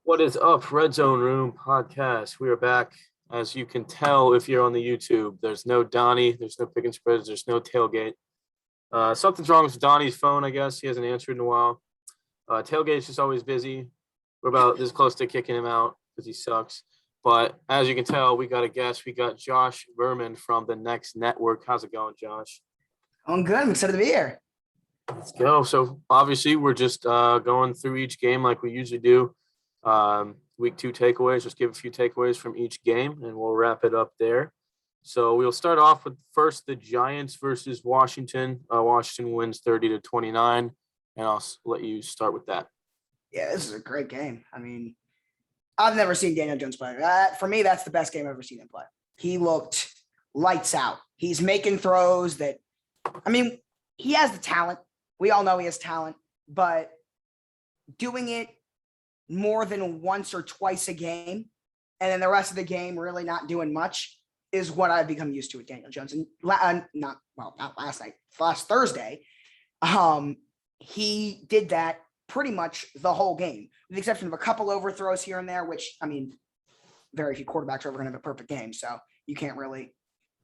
What is up, Red Zone Room podcast? We are back. As you can tell, if you're on the YouTube, there's no Donnie, there's no pick and spreads, there's no tailgate. Something's wrong with Donnie's phone, I guess. He hasn't answered in a while. Tailgate's just always busy. We're about this close to kicking him out because he sucks. But as you can tell, we got a guest. We got Josh Berman from the Next Network. How's it going, Josh? I'm good. I'm excited to be here. Let's go. So obviously, we're just going through each game like we usually do. Week 2 takeaways, just give a few takeaways from each game and we'll wrap it up there. So we'll start off with first the Giants versus Washington. Washington wins 30-29, and I'll let you start with that. Yeah, this is a great game. I mean, I've never seen Daniel Jones play. For me, that's the best game I've ever seen him play. He looked lights out. He's making throws that, I mean, he has the talent. We all know he has talent, but doing it more than once or twice a game, and then the rest of the game really not doing much is what I've become used to with Daniel Jones. And not last night, last Thursday, he did that pretty much the whole game, with the exception of a couple overthrows here and there, which, I mean, very few quarterbacks are ever going to have a perfect game, so you can't really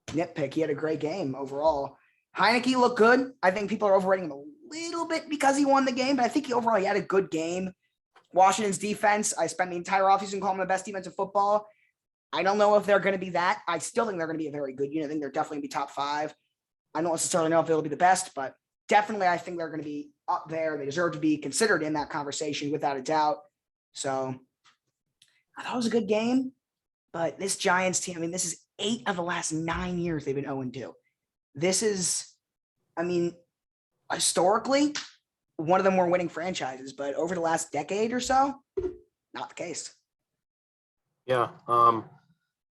nitpick. He had a great game overall. Heineke looked good. I think people are overrating him a little bit because he won the game, but I think overall he had a good game. Washington's defense, I spent the entire offseason calling them the best defense in football. I don't know if they're going to be that. I still think they're going to be a very good unit. I think they're definitely going to be top 5. I don't necessarily know if they'll be the best, but definitely I think they're going to be up there. They deserve to be considered in that conversation without a doubt. So I thought it was a good game, but this Giants team, I mean, this is 8 of the last 9 years they've been 0-2. This is, I mean, historically, one of the more winning franchises, but over the last decade or so, not the case. Yeah,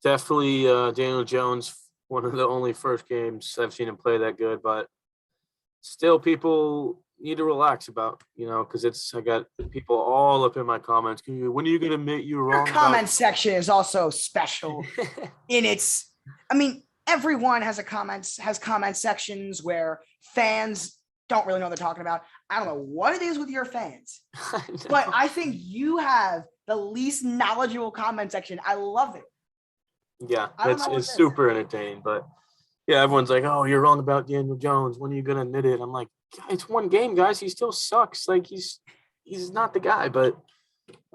definitely Daniel Jones, one of the only first games I've seen him play that good, but still people need to relax about, because I got people all up in my comments. When are you going to admit you were wrong? Your comment section is also special in its, I mean, everyone has comment sections where fans don't really know what they're talking about. I don't know what it is with your fans, but I think you have the least knowledgeable comment section. I love it. Yeah, it's super entertaining, but yeah, everyone's like, "Oh, you're wrong about Daniel Jones. When are you gonna admit it?" I'm like, "It's one game, guys. He still sucks. Like he's not the guy." But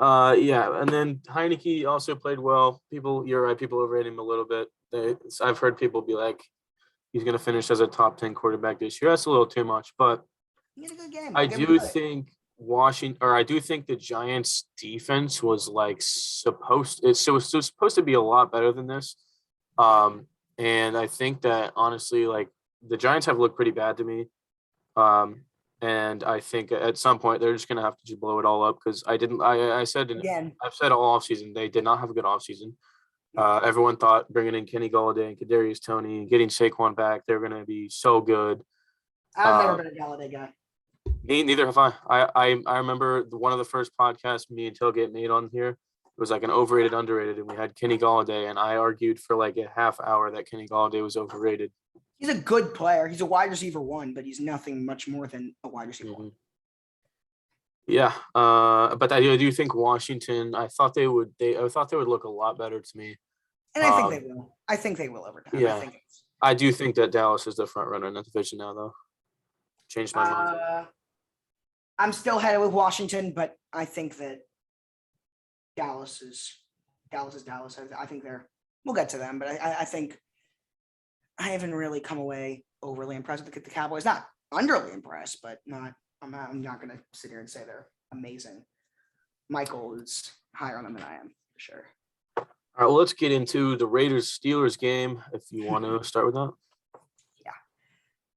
yeah, and then Heineke also played well. You're right. People overrate him a little bit. I've heard people be like, he's going to finish as a top 10 quarterback this year. That's a little too much, but he had a good game. I do think the Giants defense was like supposed to be a lot better than this. And I think that honestly, like the Giants have looked pretty bad to me. And I think at some point they're just going to have to just blow it all up. Cause I've said all offseason, they did not have a good offseason. Everyone thought bringing in Kenny Golladay and Kadarius Toney and getting Saquon back, they're going to be so good. I've never been a Golladay guy. Neither have I. I remember one of the first podcasts me and Tailgate made on here. It was like an overrated, underrated, and we had Kenny Golladay, and I argued for like a half hour that Kenny Golladay was overrated. He's a good player. He's a wide receiver 1, but he's nothing much more than a wide receiver 1. Yeah, but I do think Washington. I thought they would look a lot better to me. And I think they will. I think they will over time. Yeah, I do think that Dallas is the front runner in that division now, though. Changed my mind. I'm still headed with Washington, but I think that Dallas is Dallas. I think we'll get to them, but I think I haven't really come away overly impressed with the Cowboys. Not underly impressed, but I'm not going to sit here and say they're amazing. Michael is higher on them than I am, for sure. All right, well, let's get into the Raiders-Steelers game, if you want to start with that. Yeah.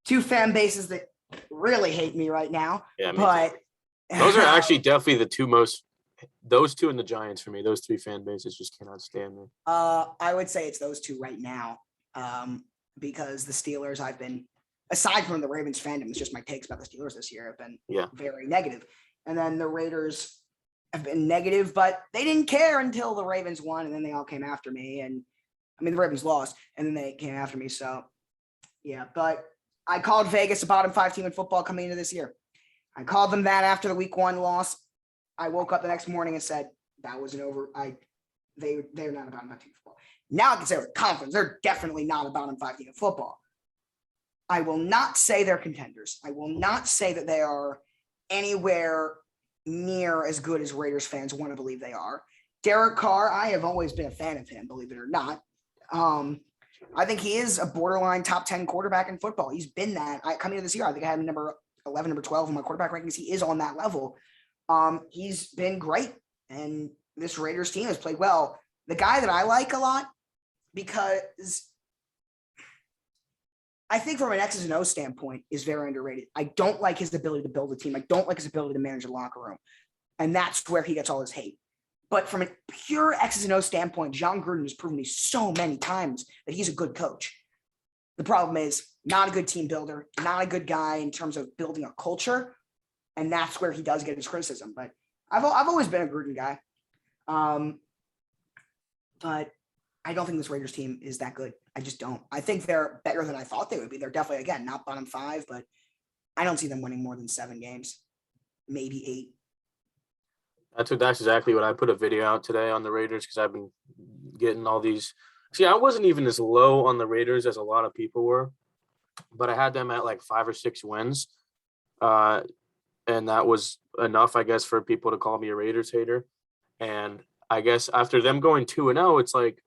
2 fan bases that really hate me right now. Yeah, but those are actually definitely the two most – those 2 and the Giants for me. Those 3 fan bases just cannot stand me. I would say it's those 2 right now because the Steelers I've been – aside from the Ravens fandom, it's just my takes about the Steelers this year have been very negative. And then the Raiders have been negative, but they didn't care until the Ravens won, and then they all came after me. And I mean, the Ravens lost, and then they came after me. So, yeah, but I called Vegas a bottom 5 team in football coming into this year. I called them that after the week 1 loss. I woke up the next morning and said, That was they're not a bottom 5 team in football. Now I can say with confidence, they're definitely not a bottom 5 team in football. I will not say they're contenders. I will not say that they are anywhere near as good as Raiders fans want to believe they are. Derek Carr, I have always been a fan of him, believe it or not. I think he is a borderline top 10 quarterback in football. He's been that. Coming into this year, I think I had him number 11, number 12 in my quarterback rankings. He is on that level. He's been great, and this Raiders team has played well. The guy that I like a lot, because I think from an X's and O's standpoint, is very underrated. I don't like his ability to build a team. I don't like his ability to manage a locker room. And that's where he gets all his hate. But from a pure X's and O's standpoint, John Gruden has proven me so many times that he's a good coach. The problem is not a good team builder, not a good guy in terms of building a culture. And that's where he does get his criticism. But I've always been a Gruden guy. But I don't think this Raiders team is that good. I just don't. I think they're better than I thought they would be. They're definitely, again, not bottom 5, but I don't see them winning more than 7 games, maybe 8. That's exactly what I put a video out today on the Raiders, because I've been getting all these. See, I wasn't even as low on the Raiders as a lot of people were, but I had them at like 5 or 6 wins. And that was enough, I guess, for people to call me a Raiders hater. And I guess after them going 2-0, it's like,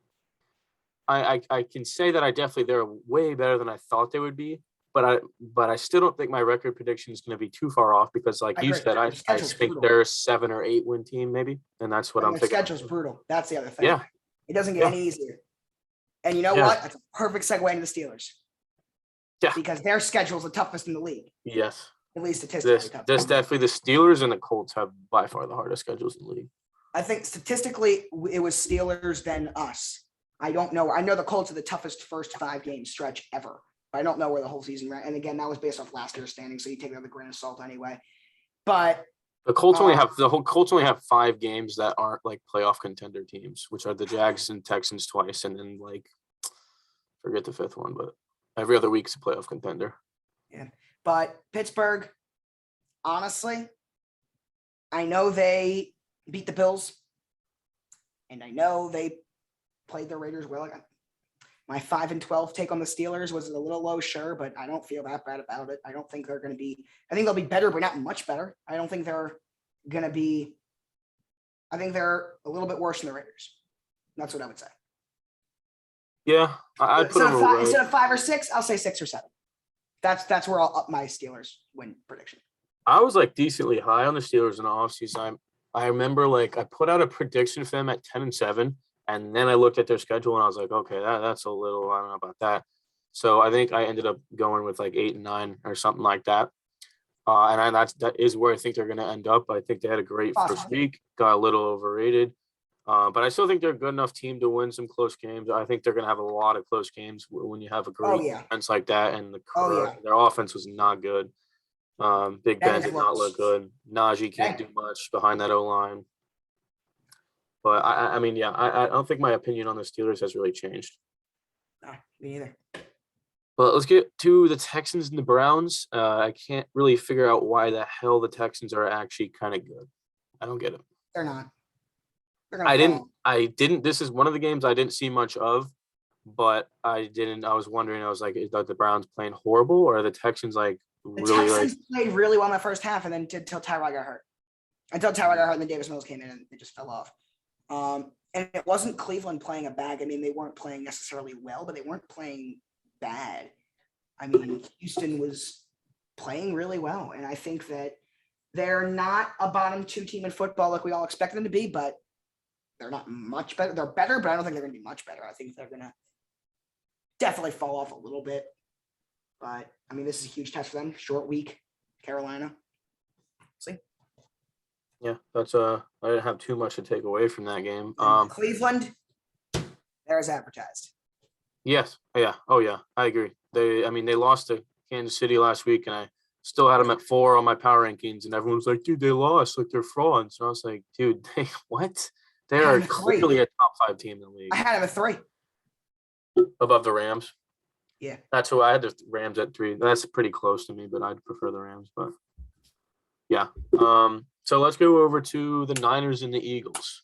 I can say that they're way better than I thought they would be, but I still don't think my record prediction is going to be too far off, because like you said, I think they're a 7 or 8 win team maybe, and that's what I'm thinking. Their schedule's brutal. That's the other thing. Yeah, it doesn't get any easier. And you know what? That's a perfect segue into the Steelers. Yeah, because their schedule is the toughest in the league. Yes, at least statistically. This definitely the Steelers and the Colts have by far the hardest schedules in the league. I think statistically it was Steelers then us. I don't know. I know the Colts are the toughest first 5 game stretch ever, but I don't know where the whole season ran. And again, that was based off last year's standings, so you take it with a grain of salt anyway. But the Colts only have 5 games that aren't like playoff contender teams, which are the Jags and Texans twice, and then like forget the 5th one, but every other week's a playoff contender. Yeah, but Pittsburgh, honestly, I know they beat the Bills, and I know they played the Raiders well. My 5-12 take on the Steelers was a little low, sure, but I don't feel that bad about it. I don't think they're going to be. I think they'll be better, but not much better. I don't think they're going to be. I think they're a little bit worse than the Raiders. That's what I would say. Yeah, I'd put them instead of 5 or 6, I'll say 6 or 7. That's where I'll up my Steelers win prediction. I was like decently high on the Steelers in the offseason. I remember like I put out a prediction for them at 10-7. And then I looked at their schedule and I was like, okay, that's a little, I don't know about that. So I think I ended up going with like 8-9 or something like that. And that is where I think they're going to end up. I think they had a great first week, got a little overrated. But I still think they're a good enough team to win some close games. I think they're going to have a lot of close games when you have a great defense like that. And their offense was not good. Big Ben did not look good. Najee can't do much behind that O-line. But I mean, yeah, I don't think my opinion on the Steelers has really changed. No, me either. But let's get to the Texans and the Browns. I can't really figure out why the hell the Texans are actually kind of good. I don't get it. They're not. I didn't. This is one of the games I didn't see much of, but I was wondering. I was like, is the Browns playing horrible, or are the Texans like really? The Texans played really well in the first half, and then until Tyrod got hurt. And then Davis Mills came in, and it just fell off. And it wasn't Cleveland playing a bag. I mean, they weren't playing necessarily well, but they weren't playing bad. I mean, Houston was playing really well. And I think that they're not a bottom 2 team in football like we all expect them to be, but they're not much better. They're better, but I don't think they're going to be much better. I think they're going to definitely fall off a little bit. But, I mean, this is a huge test for them. Short week, Carolina. See? Yeah, that's I didn't have too much to take away from that game. Cleveland, they're as advertised. Yes. Yeah. Oh yeah, I agree. They lost to Kansas City last week, and I still had them at 4 on my power rankings, and everyone was like, dude, they lost, like they're frauds. And I was like, dude, what? They are clearly a top 5 team in the league. I had them at 3. Above the Rams. Yeah. That's who I had the Rams at 3. That's pretty close to me, but I'd prefer the Rams. But yeah. So let's go over to the Niners and the Eagles.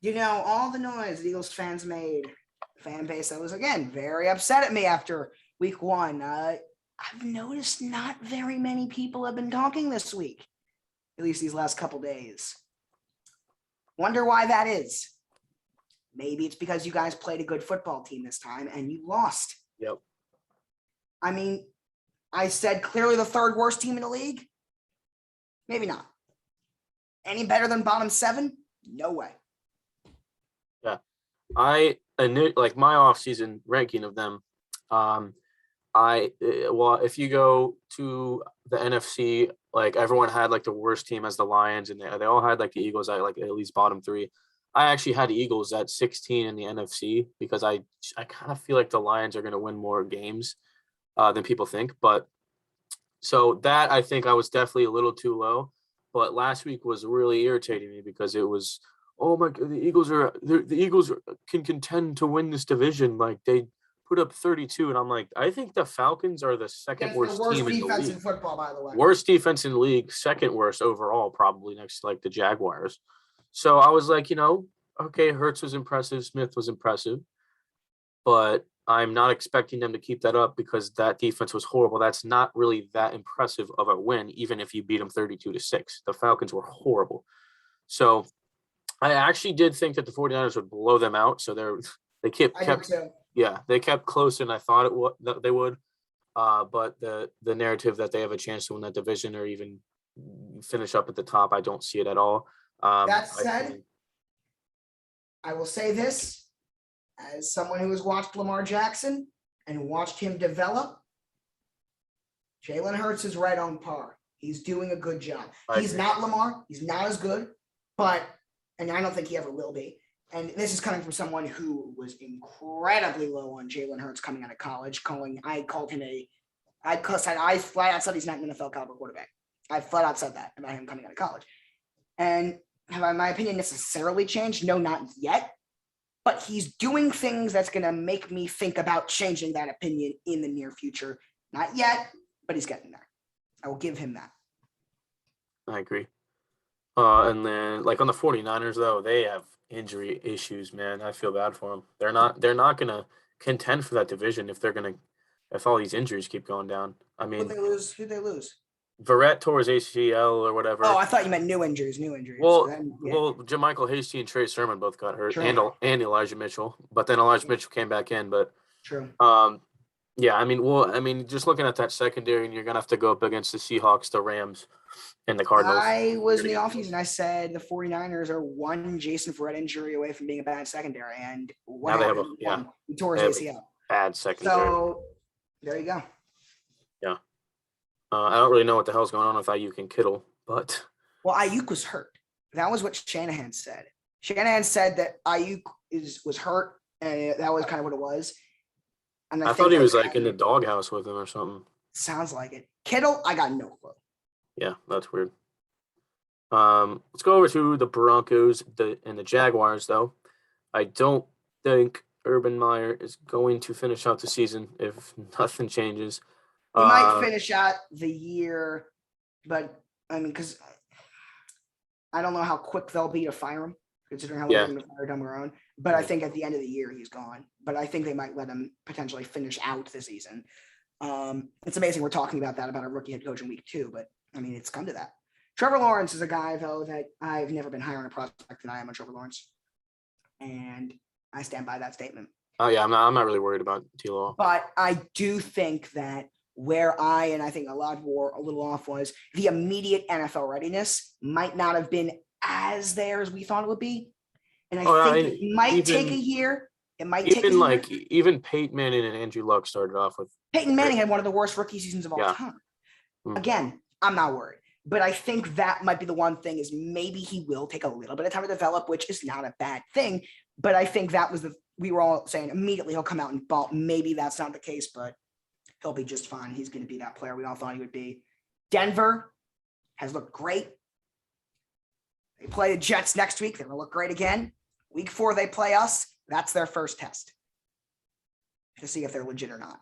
All the noise the Eagles fans made, fan base that was, again, very upset at me after week 1. I've noticed not very many people have been talking this week, at least these last couple days. Wonder why that is. Maybe it's because you guys played a good football team this time and you lost. Yep. I mean, I said clearly the 3rd worst team in the league. Maybe not. Any better than bottom 7? No way. Yeah. I knew, like, my offseason ranking of them. If you go to the NFC, like, everyone had like the worst team as the Lions, and they all had like the Eagles at like at least bottom 3. I actually had the Eagles at 16 in the NFC because I kind of feel like the Lions are going to win more games than people think. But so that, I think I was definitely a little too low. But last week was really irritating me because it was, oh my God, the Eagles can contend to win this division. Like, they put up 32, and I'm like, I think the Falcons are the second worst team in the defense league. in football, by the way. Worst defense in the league, second worst overall, probably next to like the Jaguars. So I was like, okay, Hurts was impressive, Smith was impressive, but I'm not expecting them to keep that up because that defense was horrible. That's not really that impressive of a win, even if you beat them 32-6. The Falcons were horrible. So I actually did think that the 49ers would blow them out. So they kept closer than I thought they would. But the narrative that they have a chance to win that division or even finish up at the top, I don't see it at all. That said, I will say this as someone who has watched Lamar Jackson and watched him develop. Jalen Hurts is right on par. He's doing a good job. He's not Lamar. He's not as good, and I don't think he ever will be. And this is coming from someone who was incredibly low on Jalen Hurts coming out of college. I flat out said he's not an NFL caliber quarterback. I flat out said that about him coming out of college. And have my opinion necessarily changed? No, not yet. But he's doing things that's going to make me think about changing that opinion in the near future. Not yet, but he's getting there. I will give him that. I agree. And then, like, on the 49ers, though, they have injury issues, man. I feel bad for them. They're not going to contend for that division if all these injuries keep going down. I mean, who'd they lose? Verrett tore his ACL or whatever. Oh, I thought you meant new injuries. Well, JaMychal Hasty and Trey Sermon both got hurt, and Elijah Mitchell. But then Elijah Mitchell came back in. But true. Yeah, I mean, just looking at that secondary, and you're gonna have to go up against the Seahawks, the Rams, and the Cardinals. I was in the offseason. I said the 49ers are one Jason Verrett injury away from being a bad secondary, and now they have he tore his ACL. Bad secondary. So there you go. Yeah. I don't really know what the hell's going on with Ayuk and Kittle, but Ayuk was hurt. That was what Shanahan said. Shanahan said that Ayuk was hurt, and that was kind of what it was. And I thought he was like in the doghouse with him or something. Sounds like it. Kittle, I got no clue. Yeah, that's weird. Let's go over to the Broncos and the Jaguars, though. I don't think Urban Meyer is going to finish out the season if nothing changes. He might finish out the year, but I mean, because I don't know how quick they'll be to fire him, considering how long they've fired on their own. But I think at the end of the year, he's gone. But I think they might let him potentially finish out the season. It's amazing we're talking about a rookie head coach in week 2, but I mean, it's come to that. Trevor Lawrence is a guy, though, that I've never been higher on a prospect than I am on Trevor Lawrence. And I stand by that statement. Oh, yeah, I'm not really worried about T-Law. But I do think that where I think a lot were a little off was the immediate NFL readiness might not have been as there as we thought it would be. And I think it might take a year. It might take a year. Even Peyton Manning and Andrew Luck started off with. Peyton Manning had one of the worst rookie seasons of all time. Again, I'm not worried. But I think that might be the one thing is maybe he will take a little bit of time to develop, which is not a bad thing. But I think that was we were all saying immediately he'll come out and ball. Maybe that's not the case, but he'll be just fine. He's going to be that player we all thought he would be. Denver has looked great. They play the Jets next week. They're going to look great again. Week 4, they play us. That's their first test to see if they're legit or not.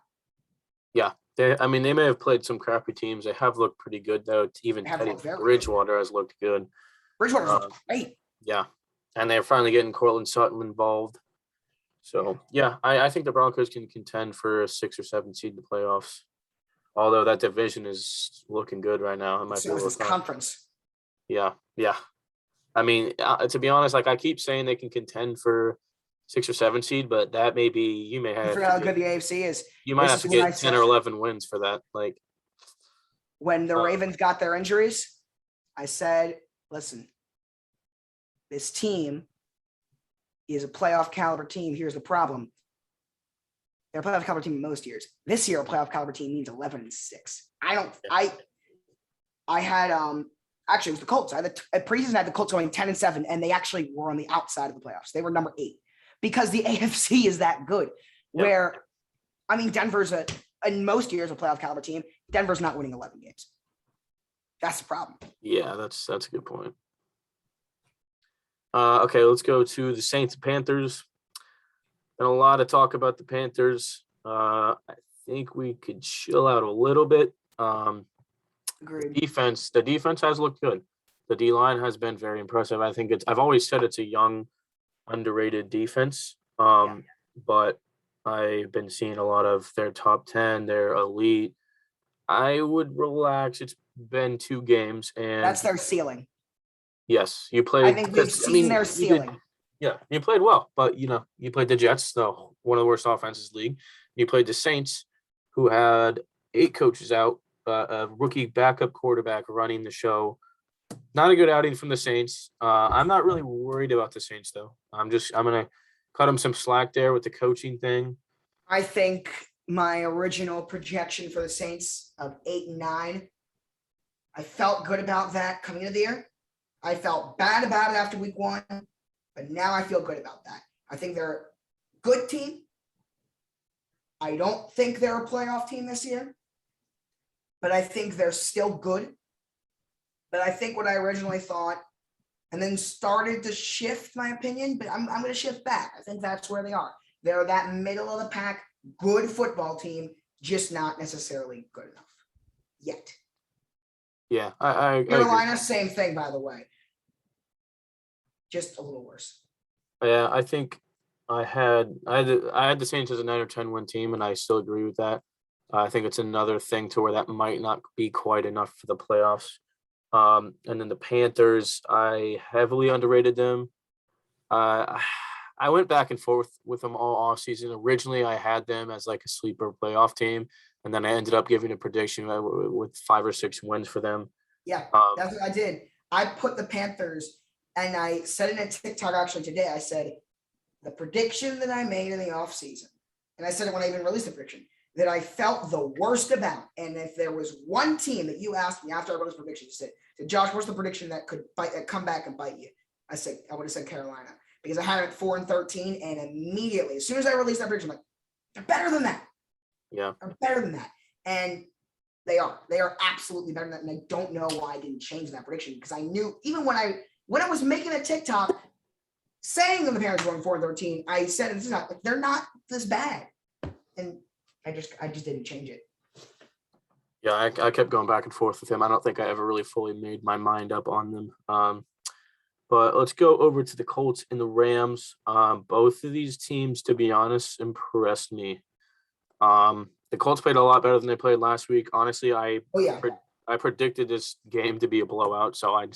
Yeah. They may have played some crappy teams. They have looked pretty good, though. Even Teddy Bridgewater has looked good. Bridgewater's looked great. Yeah. and they're finally getting Cortland Sutton involved. So, yeah, I think the Broncos can contend for a 6 or 7 seed in the playoffs. Although that division is looking good right now. It might be a So little this tough. conference. Yeah. I mean, to be honest, like I keep saying they can contend for 6 or 7 seed, but that may be you may You have forget how good the AFC is. you might This have is to what I get 10 said. or 11 wins for that. Like When the Ravens got their injuries, I said, listen, this team is a playoff caliber team. Here's the problem. They're a playoff caliber team most years. This year, a playoff caliber team means 11-6. I had actually it was the Colts. At preseason I had the Colts going 10-7, and they actually were on the outside of the playoffs. They were number 8 because the AFC is that good. Yep. Where, I mean, Denver's in most years a playoff caliber team. Denver's not winning 11 games. That's the problem. Yeah, that's a good point. Okay, let's go to the Saints and Panthers. Been a lot of talk about the Panthers. I think we could chill out a little bit. Agreed. The defense has looked good. The D-line has been very impressive. I think I've always said it's a young, underrated defense. But I've been seeing a lot of their top 10, their elite. I would relax. It's been 2 games, and That's their ceiling. yes, you played. I think we've seen their ceiling. You played well, but you played the Jets, one of the worst offenses in the league. You played the Saints, who had 8 coaches out, a rookie backup quarterback running the show. Not a good outing from the Saints. I'm not really worried about the Saints though. I'm gonna cut them some slack there with the coaching thing. I think my original projection for the Saints of 8-9, I felt good about that coming into the year. I felt bad about it after week 1, but now I feel good about that. I think they're a good team. I don't think they're a playoff team this year, but I think they're still good. But I think what I originally thought, and then started to shift my opinion, but I'm going to shift back. I think that's where they are. They're that middle of the pack, good football team, just not necessarily good enough yet. Yeah, I Carolina, same thing, by the way. Just a little worse. Yeah, I think I had the Saints as a 9 or 10 win team, and I still agree with that. I think it's another thing to where that might not be quite enough for the playoffs. And then the Panthers, I heavily underrated them. I went back and forth with them all offseason. Originally, I had them as like a sleeper playoff team, and then I ended up giving a prediction with 5 or 6 wins for them. Yeah, that's what I did. I put the Panthers, and I said in a TikTok actually today, I said, the prediction that I made in the offseason, and I said it when I even released the prediction, that I felt the worst about. And if there was one team that you asked me after I wrote this prediction, you said, Josh, what's the prediction that could come back and bite you? I would have said Carolina, because I had it 4-13, and immediately, as soon as I released that prediction, I'm like, they're better than that. Yeah. They're better than that. And they are absolutely better than that. And I don't know why I didn't change that prediction, because I knew even when I was making a TikTok saying that the Panthers were going 4-13, I said it's not, they're not this bad. And I just didn't change it. Yeah, I kept going back and forth with him. I don't think I ever really fully made my mind up on them. But let's go over to the Colts and the Rams. Both of these teams, to be honest, impressed me. The Colts played a lot better than they played last week. Honestly, I predicted this game to be a blowout, so I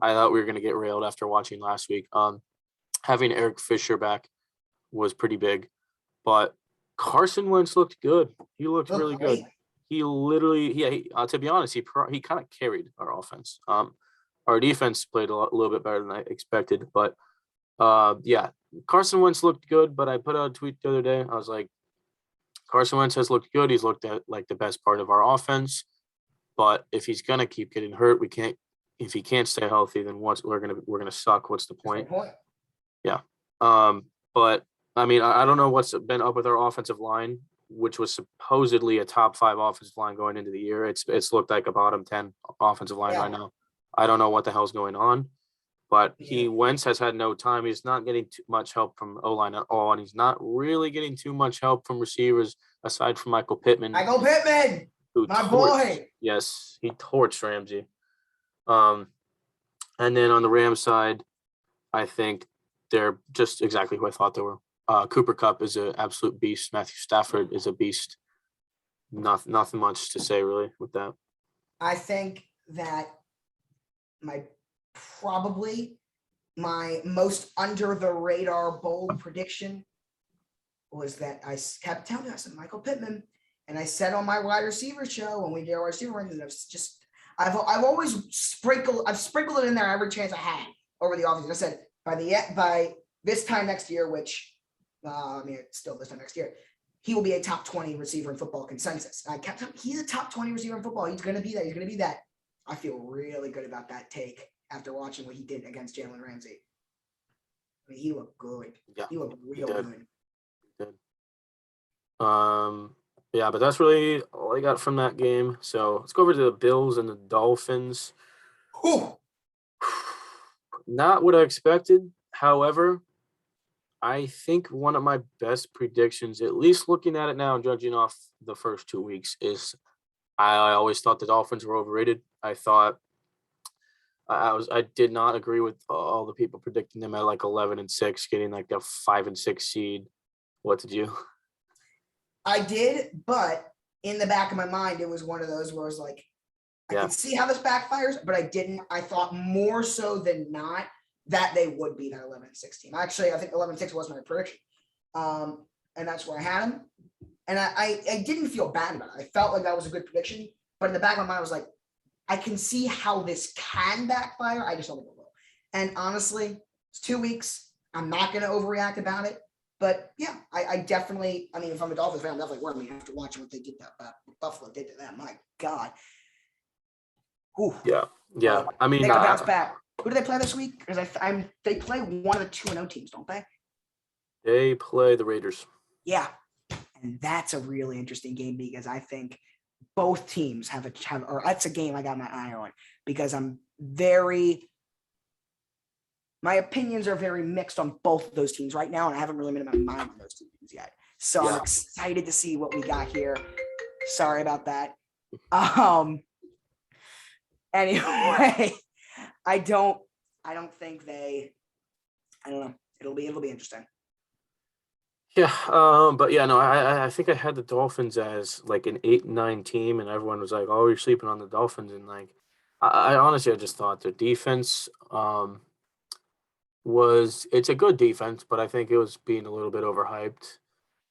thought we were going to get railed after watching last week. Having Eric Fisher back was pretty big, but Carson Wentz looked good. He looked really good. He literally, to be honest, he kind of carried our offense. Our defense played a little bit better than I expected, but Carson Wentz looked good. But I put out a tweet the other day. I was like, Carson Wentz has looked good. He's looked at like the best part of our offense. But if he's gonna keep getting hurt, we can't. If he can't stay healthy, then we're gonna suck. What's the point? Yeah. But I mean, I don't know what's been up with our offensive line, which was supposedly a top 5 offensive line going into the year. It's looked like a bottom 10 offensive line right now. I don't know what the hell's going on, but Wentz has had no time. He's not getting too much help from O-line at all, and he's not really getting too much help from receivers aside from Michael Pittman. My boy. Yes, he torched Ramsey. And then on the Rams side, I think they're just exactly who I thought they were. Cooper Kupp is an absolute beast. Matthew Stafford is a beast. Nothing much to say really with that. I think that probably my most under the radar bold prediction was that I kept telling you, I said Michael Pittman, and I said on my wide receiver show when we did our receiver rankings, I've always sprinkled it in there every chance I had over the offseason. I said by this time next year, which it's still this time next year, he will be a top 20 receiver in football consensus. And I kept telling him, he's a top 20 receiver in football. He's going to be that. He's going to be that. I feel really good about that take after watching what he did against Jalen Ramsey. I mean, he looked good. Yeah, he looked real good. He did. Yeah, but that's really all I got from that game. So let's go over to the Bills and the Dolphins. Whew. Not what I expected. However, I think one of my best predictions, at least looking at it now and judging off the first 2 weeks, is I always thought the Dolphins were overrated. I thought I did not agree with all the people predicting them at like 11-6, getting like a 5-6 seed. What did you? I did, but in the back of my mind, it was one of those where I was like, I can see how this backfires, but I didn't. I thought more so than not that they would be that 11-6 team. Actually, I think 11-6 was my prediction. And that's where I had them. And I didn't feel bad about it. I felt like that was a good prediction. But in the back of my mind, I was like, I can see how this can backfire. I just don't think it will. And honestly, it's 2 weeks. I'm not going to overreact about it. But yeah, I definitely, I mean, if I'm a Dolphins fan, I'm definitely worried after watching what they did to Buffalo did to them. My God. Ooh. Yeah. I mean, they got to bounce back. Who do they play this week? Because they play one of the 2-0 teams, don't they? They play the Raiders. Yeah, and that's a really interesting game because I think both teams have or that's a game I got my eye on because my opinions are very mixed on both of those teams right now, and I haven't really made up my mind on those two teams yet. So I'm excited to see what we got here. Sorry about that. Anyway, I don't think I don't know. It'll be interesting. Yeah, but yeah, no, I think I had the Dolphins as like an 8-9 team, and everyone was like, "Oh, you're sleeping on the Dolphins," and like, I honestly just thought their defense it's a good defense, but I think it was being a little bit overhyped,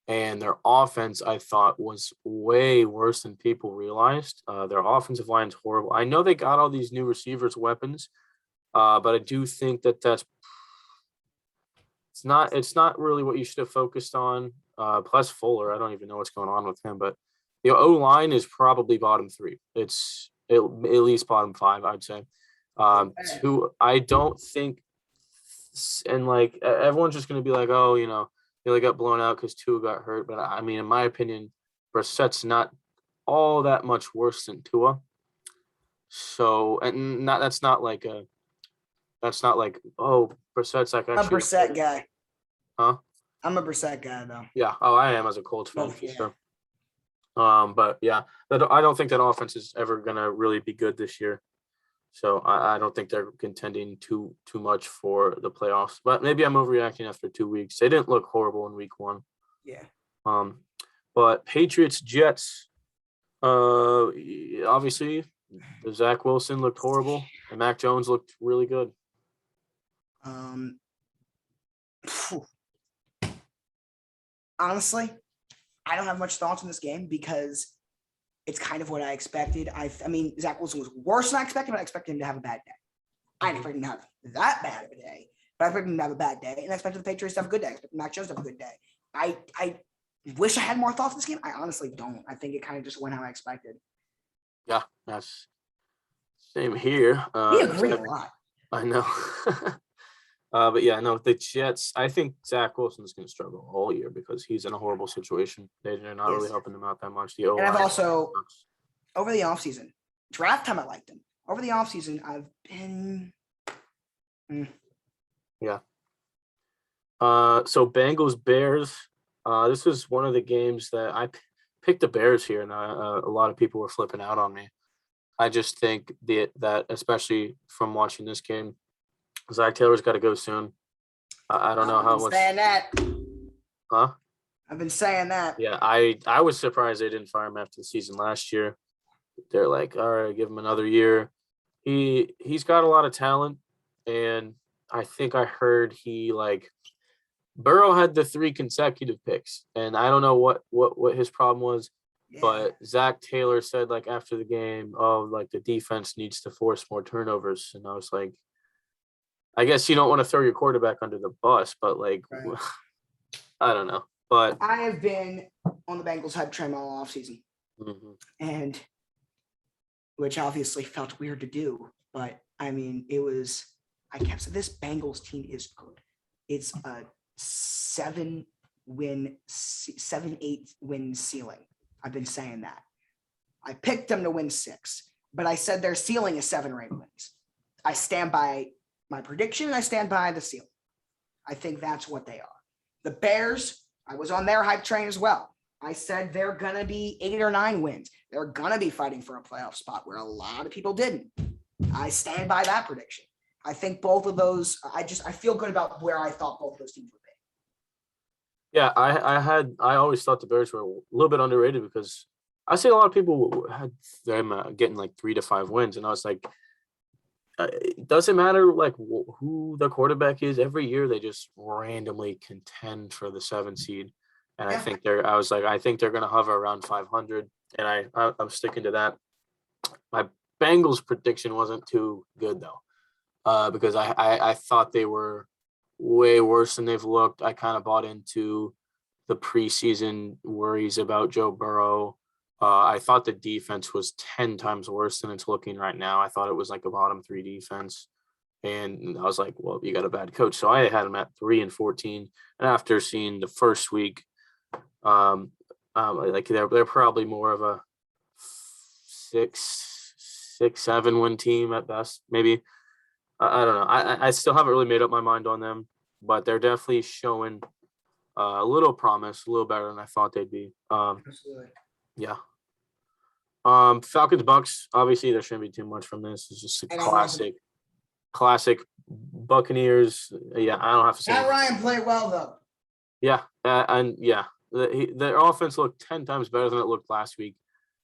and their offense I thought was way worse than people realized. Their offensive line's horrible. I know they got all these new receivers weapons, but I do think that's it's not really what you should have focused on. Plus Fuller, I don't even know what's going on with him, but the O-line is probably bottom 3. It's at least bottom 5, I'd say. I don't think, and like everyone's just going to be like, oh, they got blown out because Tua got hurt. But I mean, in my opinion, Brissett's not all that much worse than Tua. So, and that's not like oh, Brissett's like actually I'm a Brissett guy. Huh? I'm a Brissett guy though. Yeah. Oh, I am as a Colts fan for sure. But yeah, I don't think that offense is ever gonna really be good this year. So I don't think they're contending too much for the playoffs. But maybe I'm overreacting after 2 weeks. They didn't look horrible in week 1. Yeah. But Patriots, Jets, obviously Zach Wilson looked horrible and Mac Jones looked really good. Honestly, I don't have much thoughts on this game because it's kind of what I expected. I mean, Zach Wilson was worse than I expected, but I expected him to have a bad day. I didn't expect him to have that bad of a day, but I expected him to have a bad day, and I expected the Patriots to have a good day. I expected Mac Jones to have a good day. I wish I had more thoughts on this game. I honestly don't. I think it kind of just went how I expected. Yeah, that's same here. We agree a lot. I know. But yeah, no, the Jets, I think Zach Wilson's going to struggle all year because he's in a horrible situation. They're not really helping him out that much. And I've also, over the offseason, draft time I liked him. Over the offseason, I've been. Yeah. So Bengals, Bears. This was one of the games that I picked the Bears here, and a lot of people were flipping out on me. I just think that, especially from watching this game, Zach Taylor's got to go soon. I don't know how much. Saying that. Huh? I've been saying that. Yeah, I was surprised they didn't fire him after the season last year. They're like, all right, give him another year. He's got a lot of talent, and I think I heard Burrow had the 3 consecutive picks, and I don't know what his problem was, but Zach Taylor said after the game, oh, the defense needs to force more turnovers, and I was like, I guess you don't want to throw your quarterback under the bus, but Right. I don't know. But I have been on the Bengals hype train all offseason, and which obviously felt weird to do, but I mean, I kept saying this Bengals team is good. It's a 7-8 win ceiling. I've been saying that. I picked them to win 6, but I said their ceiling is 7 or 8 wins. I stand by my prediction, and I stand by the ceiling. I think that's what they are. The Bears, I was on their hype train as well. I said they're going to be 8 or 9 wins. They're going to be fighting for a playoff spot where a lot of people didn't. I stand by that prediction. I think both of those, I feel good about where I thought both of those teams would be. Yeah, I always thought the Bears were a little bit underrated because I see a lot of people had them getting 3 to 5 wins, and I was like, it doesn't matter who the quarterback is. Every year they just randomly contend for the 7 seed, and I think they're going to hover around 500, and I'm sticking to that. My Bengals prediction wasn't too good though, because I thought they were way worse than they've looked. I kind of bought into the preseason worries about Joe Burrow. I thought the defense was 10 times worse than it's looking right now. I thought it was a bottom 3 defense. And I was like, well, you got a bad coach. So I had them at 3-14. And after seeing the first week, they're probably more of a 6-7 win team at best, maybe. I don't know. I still haven't really made up my mind on them, but they're definitely showing a little promise, a little better than I thought they'd be. Absolutely. Yeah. Falcons Bucks. Obviously, there shouldn't be too much from this. It's just a classic Buccaneers. Yeah, I don't have to say. Matt Ryan played well though. Yeah, their offense looked 10 times better than it looked last week.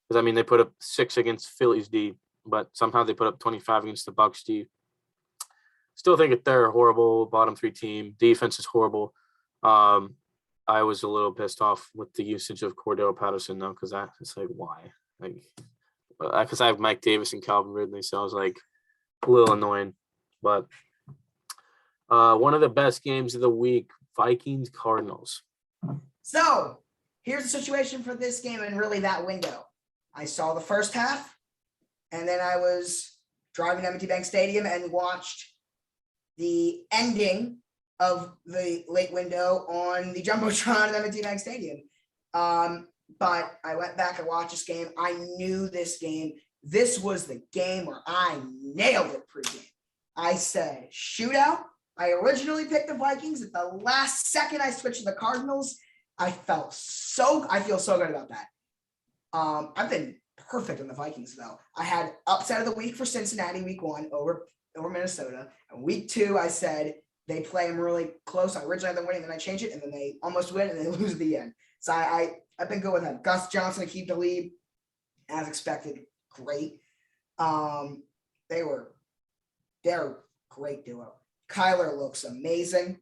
Because they put up 6 against Philly's D, but somehow they put up 25 against the Bucks D. Still think they're a horrible bottom 3 team. Defense is horrible. I was a little pissed off with the usage of Cordell Patterson though, because it's why? Because I have Mike Davis and Calvin Ridley, so I was a little annoying. But one of the best games of the week, Vikings Cardinals. So here's the situation for this game and really that window. I saw the first half, and then I was driving to M&T Bank Stadium and watched the ending of the late window on the Jumbotron at M&T Bank Stadium. But I went back and watched this game. I knew this game. This was the game where I nailed it pregame. I said shootout. I originally picked the Vikings. At the last second, I switched to the Cardinals. I feel so good about that. I've been perfect on the Vikings, though. I had upset of the week for Cincinnati week 1 over Minnesota. And week 2, I said they play them really close. I originally had them winning, then I changed it, and then they almost win, and they lose at the end. So I've been good with that. Gus Johnson to keep the lead, as expected. Great. They're a great duo. Kyler looks amazing.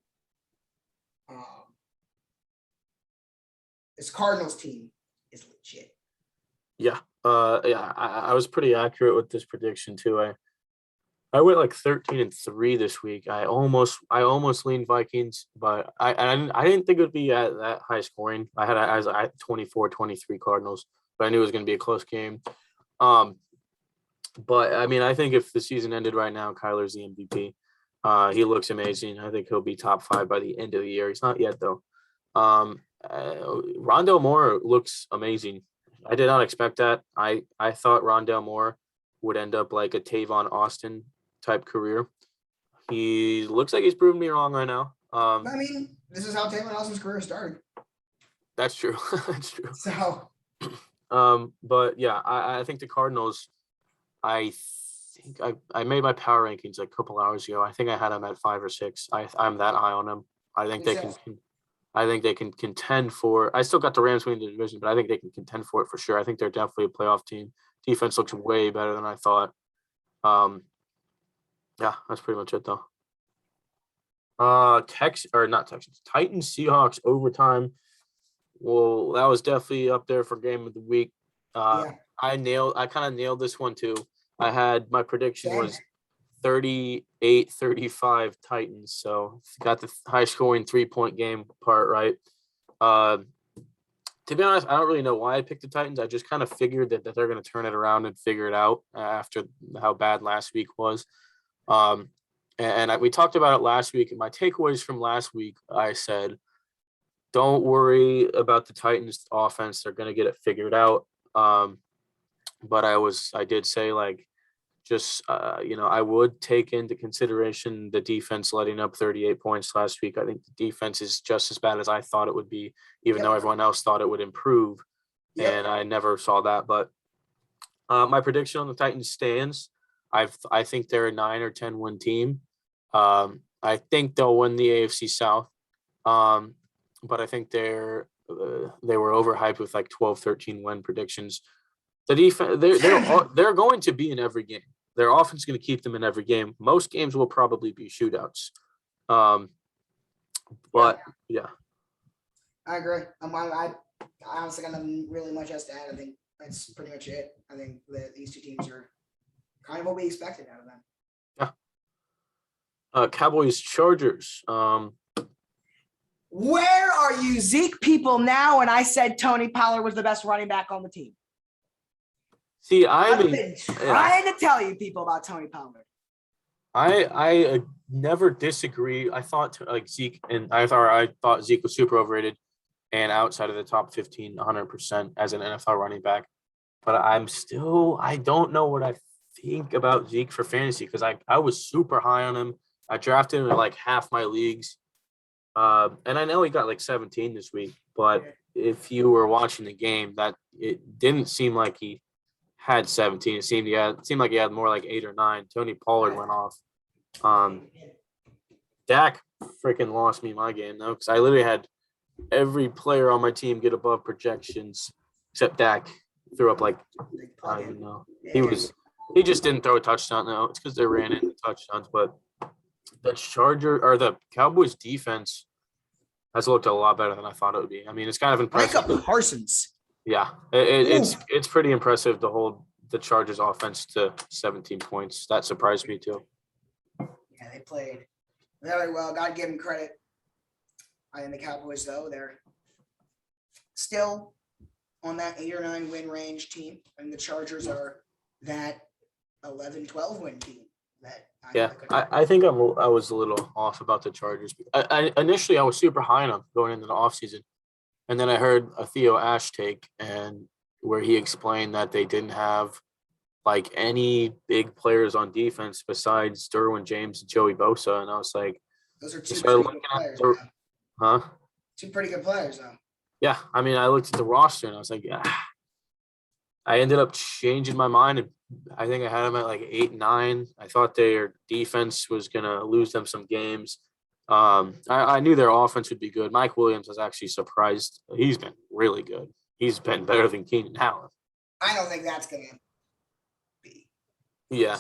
This Cardinals team is legit. Yeah. I was pretty accurate with this prediction too. I went 13-3 this week. I almost leaned Vikings, but I didn't think it would be at that high scoring. I was at 24-23 Cardinals, but I knew it was going to be a close game. But I think if the season ended right now, Kyler's the MVP. He looks amazing. I think he'll be top 5 by the end of the year. He's not yet though. Rondale Moore looks amazing. I did not expect that. I thought Rondale Moore would end up like a Tavon Austin type career. He looks like he's proven me wrong right now. This is how Tavon Austin's career started. That's true. That's true. So, but yeah, I think the Cardinals. I think I made my power rankings like a couple hours ago. I think I had them at 5 or 6. I'm that high on them. I think they can. I think they can contend for. I still got the Rams winning the division, but I think they can contend for it for sure. I think they're definitely a playoff team. Defense looks way better than I thought. Yeah, that's pretty much it though. Not Texans. Titans Seahawks overtime. Well, that was definitely up there for game of the week. Yeah. I kind of nailed this one too. I had my prediction Same. was 38-35 Titans. So got the high scoring 3-point game part right. To be honest, I don't really know why I picked the Titans. I just kind of figured that they're going to turn it around and figure it out after how bad last week was. We talked about it last week. And my takeaways from last week, I said, don't worry about the Titans offense. They're going to get it figured out. But I did say I would take into consideration the defense letting up 38 points last week. I think the defense is just as bad as I thought it would be, even though everyone else thought it would improve. Yep. And I never saw that. But my prediction on the Titans stands. I think they're a 9 or 10 win team. I think they'll win the AFC South. But I think they were overhyped with like 12, 13 win predictions. The defense, they're going to be in every game. Their offense is going to keep them in every game. Most games will probably be shootouts. But yeah. I agree. I honestly got nothing really much else to add. I think that's pretty much it. I think that these two teams are kind of what we expected out of them. Yeah. Cowboys Chargers. Where are you, Zeke people now? And I said Tony Pollard was the best running back on the team. See, I've been trying to tell you people about Tony Pollard. I never disagree. I thought Zeke was super overrated and outside of the top 15, 100% as an NFL running back. But I don't know what I think about Zeke for fantasy because I was super high on him. I drafted him in like half my leagues. And I know he got like 17 this week, but if you were watching the game, that it didn't seem like he had 17. It seemed like he had more like 8 or 9. Tony Pollard went off. Dak freaking lost me my game though, because I literally had every player on my team get above projections except Dak. Threw up like I don't even know. He just didn't throw a touchdown though. It's because they ran into touchdowns, but the Cowboys defense has looked a lot better than I thought it would be. I mean, it's kind of impressive. Micah Parsons. Yeah, it's pretty impressive to hold the Chargers offense to 17 points. That surprised me too. Yeah, they played very well. Got to give them credit. I think the Cowboys, though, they're still on that 8 or 9 win range team, and the Chargers are that 11, 12 win team. I think I was a little off about the Chargers. Initially I was super high on them going into the offseason. And then I heard a Theo Ash take and where he explained that they didn't have like any big players on defense besides Derwin James and Joey Bosa. And I was like, those are two pretty good players. Huh? Two pretty good players, though. Yeah. I mean, I looked at the roster and I was like, yeah. I ended up changing my mind, and I think I had them at like 8, 9. I thought their defense was going to lose them some games. I knew their offense would be good. Mike Williams was actually surprised. He's been really good. He's been better than Keenan Allen. I don't think that's going to be. Yeah.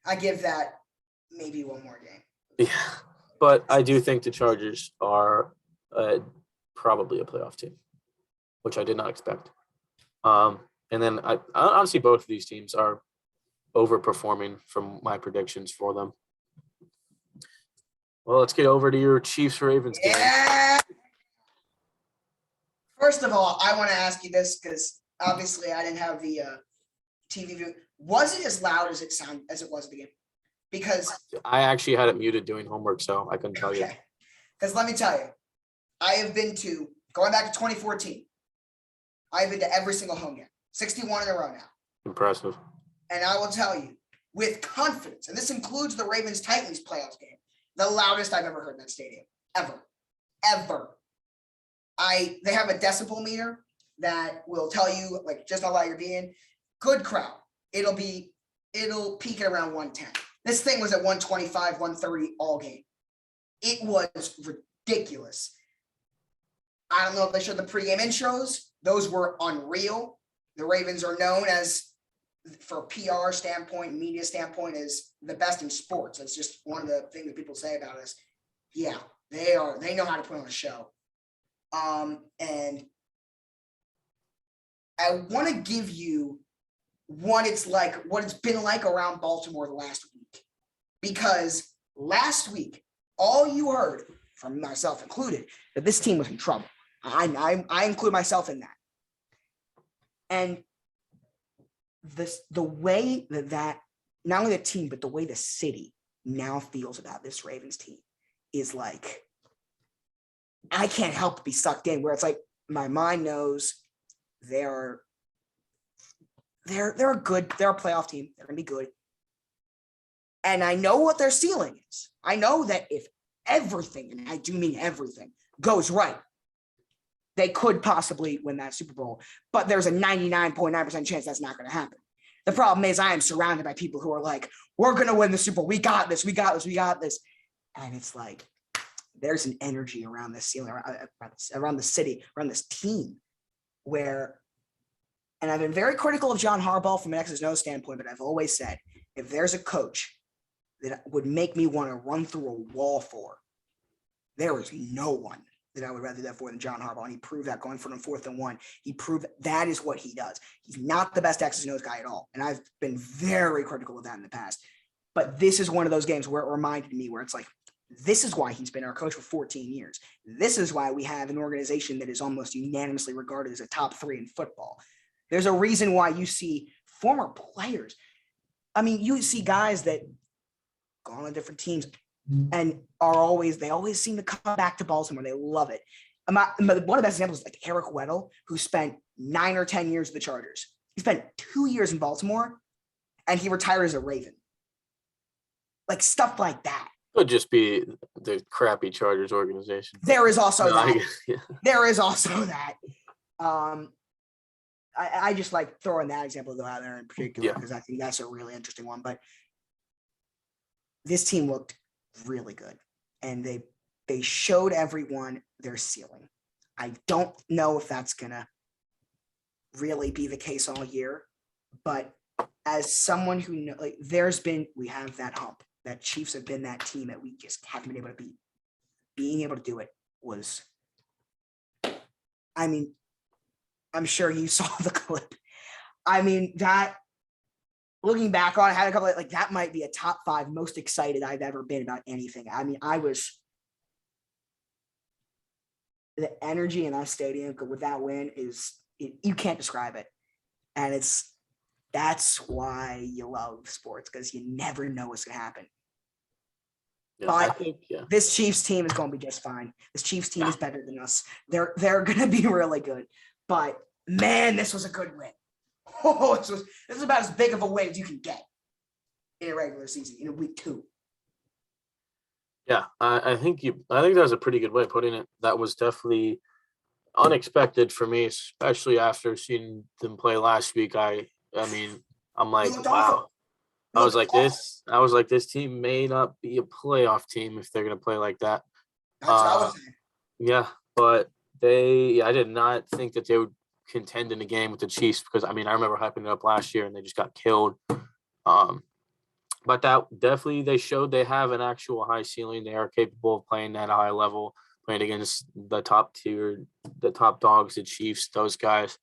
I give that maybe one more game. Yeah. But I do think the Chargers are probably a playoff team, which I did not expect. And then I honestly, both of these teams are overperforming from my predictions for them. Well, let's get over to your Chiefs-Ravens game. Yeah. First of all, I want to ask you this because obviously I didn't have the TV view. Was it as loud as it was at the game? Because I actually had it muted doing homework, so I couldn't tell you. Because let me tell you, I have been to, going back to 2014, I've been to every single home game, 61 in a row now. Impressive. And I will tell you, with confidence, and this includes the Ravens-Titans playoffs game, the loudest I've ever heard in that stadium, ever. They have a decibel meter that will tell you, like, just how loud you're being. Good crowd. It'll be it'll peak at around 110. This thing was at 125, 130 all game. It was ridiculous. I don't know if they showed the pregame intros. Those were unreal. The Ravens are known as, for PR standpoint, media standpoint, is the best in sports. That's just one of the things that people say about us. Yeah, they are. They know how to put on a show. And I want to give you what it's been like around Baltimore the last week. Because last week, all you heard, from myself included, that this team was in trouble. I include myself in that. And the way that not only the team, but the way the city now feels about this Ravens team is like, I can't help but be sucked in, where it's like my mind knows they're a playoff team. They're gonna be good. And I know what their ceiling is. I know that if everything, and I do mean everything, goes right, they could possibly win that Super Bowl. But there's a 99.9% chance that's not going to happen. The problem is I am surrounded by people who are like, we're going to win the Super Bowl. We got this. We got this. We got this. And it's like, there's an energy around this ceiling, around the city, around this team where, and I've been very critical of John Harbaugh from an X's and O's standpoint, but I've always said, if there's a coach that would make me want to run through a wall for, there is no one that I would rather do that for than John Harbaugh. And he proved that going for them 4th and 1. He proved that is what he does. He's not the best X's and O's guy at all. And I've been very critical of that in the past. But this is one of those games where it reminded me where it's like, this is why he's been our coach for 14 years. This is why we have an organization that is almost unanimously regarded as a top 3 in football. There's a reason why you see former players. I mean, you see guys that go on different teams and they always seem to come back to Baltimore. They love it. One of the best examples is like Eric Weddle, who spent 9 or 10 years with the Chargers. He spent 2 years in Baltimore, and he retired as a Raven. Like stuff like that. Could just be the crappy Chargers organization. There is also that. Yeah. There is also that. I just like throwing that example out there in particular because I think that's a really interesting one. But this team looked really good, and they showed everyone their ceiling. I don't know if that's gonna really be the case all year, but as someone who know, like, we have that hump. That Chiefs have been that team that we just haven't been able to beat. Being able to do it was, I mean, I'm sure you saw the clip. I mean, that, looking back on it, I had a couple of, like, that might be a top 5 most excited I've ever been about anything. I mean, the energy in that stadium with that win you can't describe it. And that's why you love sports, because you never know what's going to happen. Yeah, but this Chiefs team is going to be just fine. This Chiefs team is better than us. They're going to be really good. But, man, this was a good win. Oh, this is about as big of a win as you can get in a regular season, in a week 2. Yeah, I think that was a pretty good way of putting it. That was definitely unexpected for me, especially after seeing them play last week. I'm like, wow. I was like, this team may not be a playoff team if they're going to play like that. That's what I was saying. Yeah, but I did not think that they would contend in a game with the Chiefs, because, I mean, I remember hyping it up last year and they just got killed. But that definitely, they showed they have an actual high ceiling. They are capable of playing at a high level, playing against the top tier, the top dogs, the Chiefs, those guys.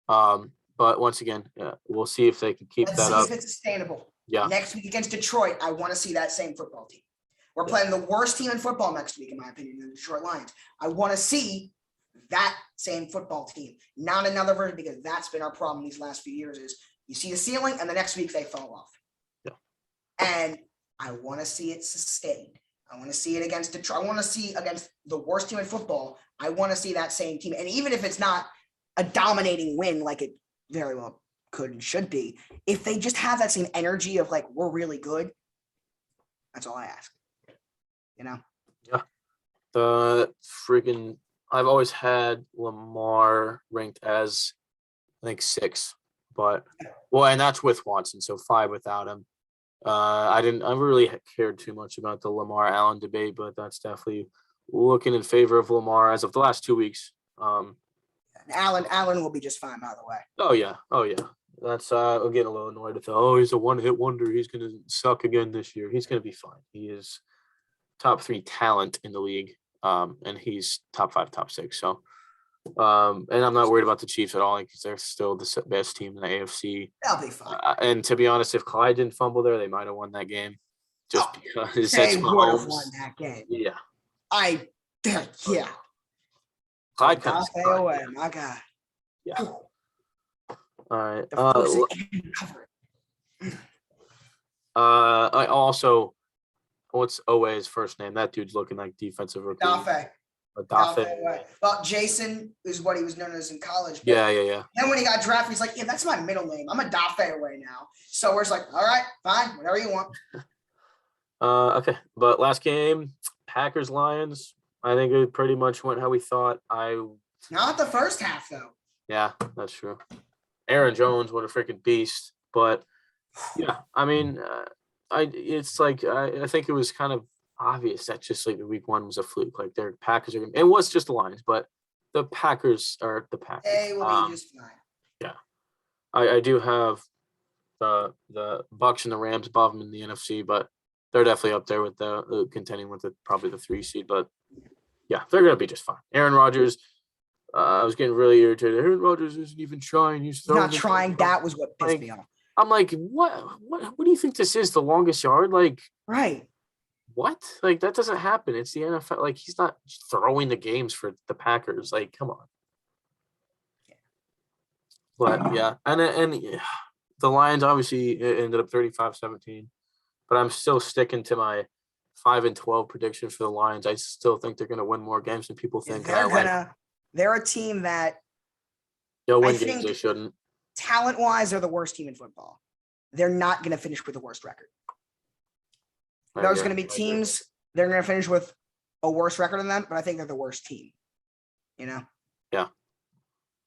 But once again, we'll see if they can keep that up. If it's sustainable. Yeah. Next week against Detroit, I want to see that same football team. We're playing the worst team in football next week, in my opinion, the Detroit Lions. I want to see that same football team, not another version, because that's been our problem these last few years is you see the ceiling and the next week they fall off. Yeah. And I want to see it sustained. I want to see it against Detroit. I want to see against the worst team in football. I want to see that same team. And even if it's not a dominating win like it very well could and should be, if they just have that same energy of like, we're really good, that's all I ask. You know? Yeah. I've always had Lamar ranked as, I think, 6 But and that's with Watson, so 5 without him. I really cared too much about the Lamar Allen debate, but that's definitely looking in favor of Lamar as of the last 2 weeks. Allen will be just fine, by the way. Oh yeah. That's I'm getting a little annoyed with he's a one-hit wonder. He's gonna suck again this year. He's gonna be fine. He is top 3 talent in the league. And he's top 5, top 6. So and I'm not worried about the Chiefs at all because they're still the best team in the AFC. They'll be fine. And to be honest, if Clyde didn't fumble there, they might have won that game. Just because they would have won that game. Yeah. Yeah. Clyde kind of away, my God. Yeah. All right. I also, what's Owe's first name? That dude's looking like defensive rookie. Dafe. Well, Jason is what he was known as in college. Yeah. Then when he got drafted, he's like, yeah, that's my middle name. I'm a Dafe away now. So we're just like, all right, fine, whatever you want. Okay. But last game, Packers Lions. I think it pretty much went how we thought. Not the first half though. Yeah, that's true. Aaron Jones, what a freaking beast. But yeah, I mean, I think it was kind of obvious that just like the week 1 was a fluke. Like their Packers are. It was just the Lions, but the Packers are the Packers. They will be just fine. Yeah, I do have the Bucs and the Rams above them in the NFC, but they're definitely up there with the contending with probably the 3 seed. But yeah, they're gonna be just fine. Aaron Rodgers. I was getting really irritated. Aaron Rodgers isn't even trying. He's not trying. That was what pissed me off. I'm like, what do you think this is? The longest yard? Like, right. What? Like, that doesn't happen. It's the NFL. Like, he's not throwing the games for the Packers. Like, come on. But yeah, and the Lions obviously ended up 35-17, but I'm still sticking to my 5-12 prediction for the Lions. I still think they're going to win more games than people think. They're a team that they'll win games they shouldn't. Talent-wise, they're the worst team in football. They're not going to finish with the worst record. There's going to be teams they're going to finish with a worse record than them, but I think they're the worst team. You know? Yeah.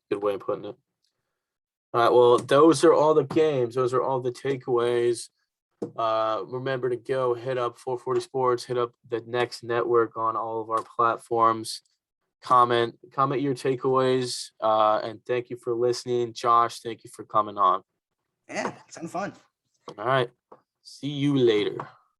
Good way of putting it. All right. Well, those are all the games. Those are all the takeaways. Remember to go hit up 440 Sports, hit up the Next Network on all of our platforms. Comment your takeaways. And thank you for listening. Josh, thank you for coming on. Yeah, it's been fun. All right. See you later.